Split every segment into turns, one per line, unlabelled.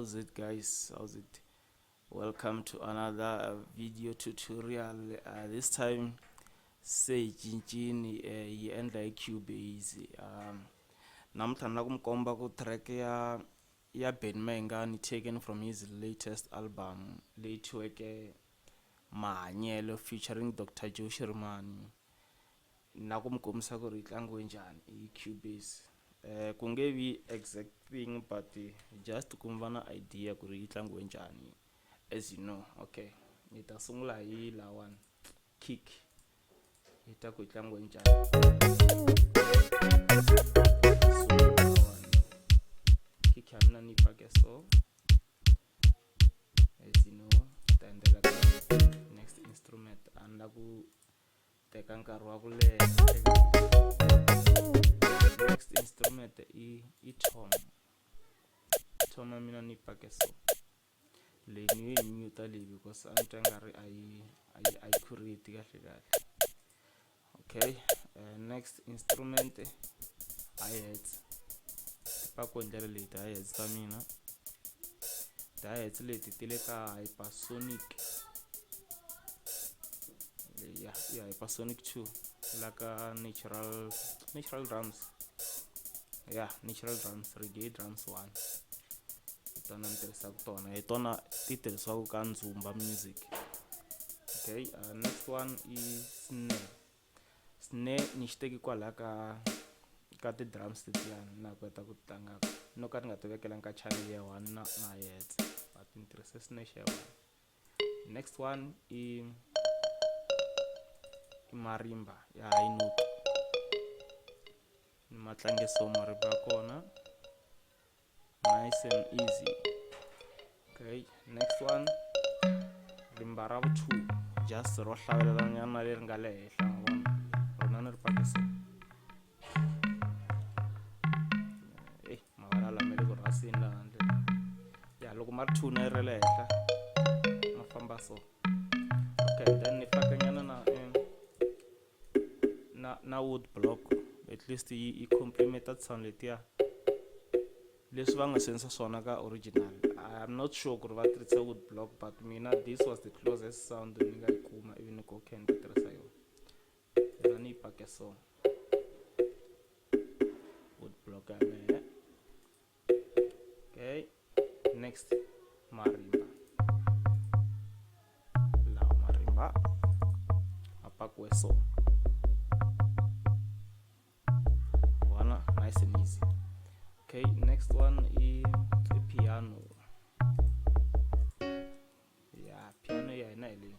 How's it, guys? How's it? Welcome to another video tutorial. This time say njhani yi-endla hi Cubase. Namuntlha na kumkomba ku track ya Benny Mayengani taken from his latest album leyithiweke Mahanyelo featuring Dr Joe Shirimani. Na kumkombisa ku ri yi tlangiwe njhani hi Cubase. Ku nge vi exact thing but just kumva na idea ku ri yi tlangiwe njhani. As you know, okay, ni ta sungula hi la one kick, hi ta ku yi tlangiwe njhani. Kick ya mina ni pake so, as you know, ta endlela ka next instrument anda ku teka nkarhi wa ku leha. Next instrument i tom ya mina ni pake so. Leyi ni yi mute leyi because I'm twa nga ri I create kahle kahle. Okay, next instrument hi-hats. Pako ndlela leyi hi-hats ta mina. Hi-hats leti ti le ka hypersonic. Yeah, hypersonic 2 like natural drums. Yeah, natural drums, reggae drums 1. Tona ntirhisa ku tona hi tona ti tirhisiwaka ka ndzumba music. Okay, next one is snare ni xi teki kwala ka ti drums letiyani na kota ku tlanga no ka ni nga ti vekela ka channel ya 1 na hi-hats but ni tirhisa snare ya 1. Next one i marimba ya high note. Ni matlange so marimba kona. Nice and easy. Okay, next one rimba ra 2 just ro hlavelela nyana leri nga le henhla rona ni ri pakisa. Mavala lama le ku rasini la handle ya loko ma ri 2 na ri le henhla ma famba so. Okay, then ni faka nyana na wood block at least yi complementa sound letiya leswi va nga sensa swona ka original. I'm not sure ku ri va tirhisa wood block but mina this was the closest sound ni nga yi kuma even ko can tirhisa yona. Yona ni yi pake so wood block ya mehe. Okay, next marimba. Lawa marimba apakiwe so. Wana nice and easy. Okay, next one is the piano. Yeah, piano ya ina ile.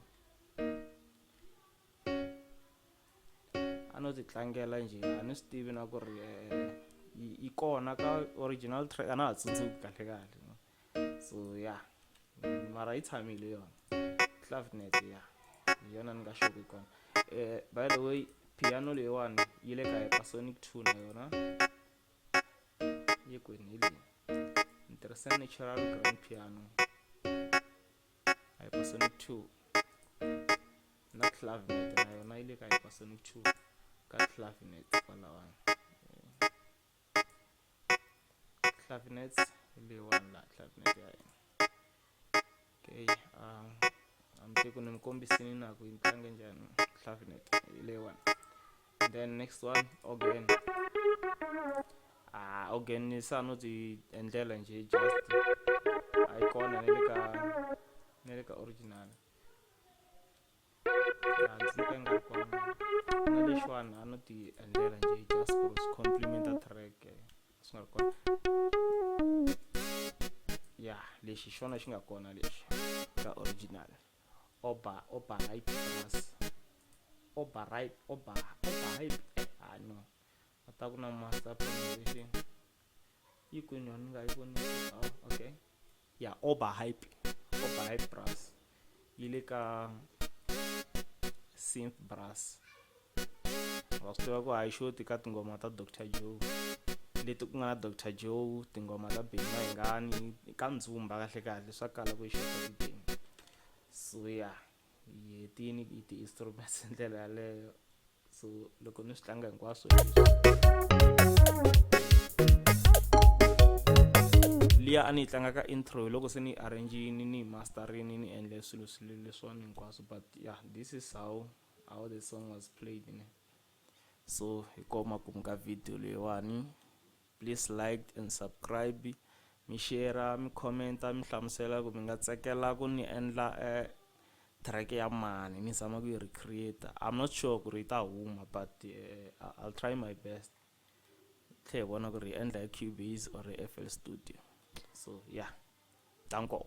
Ano ti tlangela nje, ani Steve na ku ri ikona ka original track ana tsundzuki kahle kahle. So yeah, mara yi tshamile yona. Clavinet ya. Yona ni nga sure ikona. By the way, piano le one yi le ka hypersonic 2 na yona. Yi kwini ile. Interesting natural grand piano. Hypersonic 2. Na clavinet na yona ile ka hypersonic 2. Ka clavinet kwala one. Clavinet ile one la clavinet ya yena. Okay, I'm taking nimkombisini na ku intlanga njhani clavinet ile one. Then next one organ. Organ ni sano ti endlela nje just icona nele ka original. Ndzi nga kona na lexwana ano ti endlela nje just for complement track swi nga kona. Yeah, lexi xona xi nga kona lexi ka original. Oba hype brass. Oba hype. No. Ata ku na master pronunciation. Yi kwini yona nga yi voni. Okay. Yeah, oba hype brass. Yi le ka synth brass. Wa swi tiva ku hayi shoti ka tingoma ta Dr Joe. Leti ku nga na Dr Joe, tingoma ta Benny Mayengani, ka ndzumba kahle kahle swa kala ku shota ti. So yeah, yi tini ti instruments ndlela yaleyo. So loko ni swi tlanga hinkwaswo liya a ni yi tlanga ka intro loko se ni arrange ni mastering ni endle swilo leswiwani hinkwaswo. But yeah, this is how the song was played so hi koma makumu ka video leyiwani. Please like and subscribe, mi share, mi commenta, mi hlamusela ku mi nga tsakela ku ni endla track ya mani ni zama ku yi recreate. I'm not sure ku ri ta huma, but I'll try my best. Tlhe hi vona ku ri hi endla hi Cubase or FL Studio. So yeah, danko.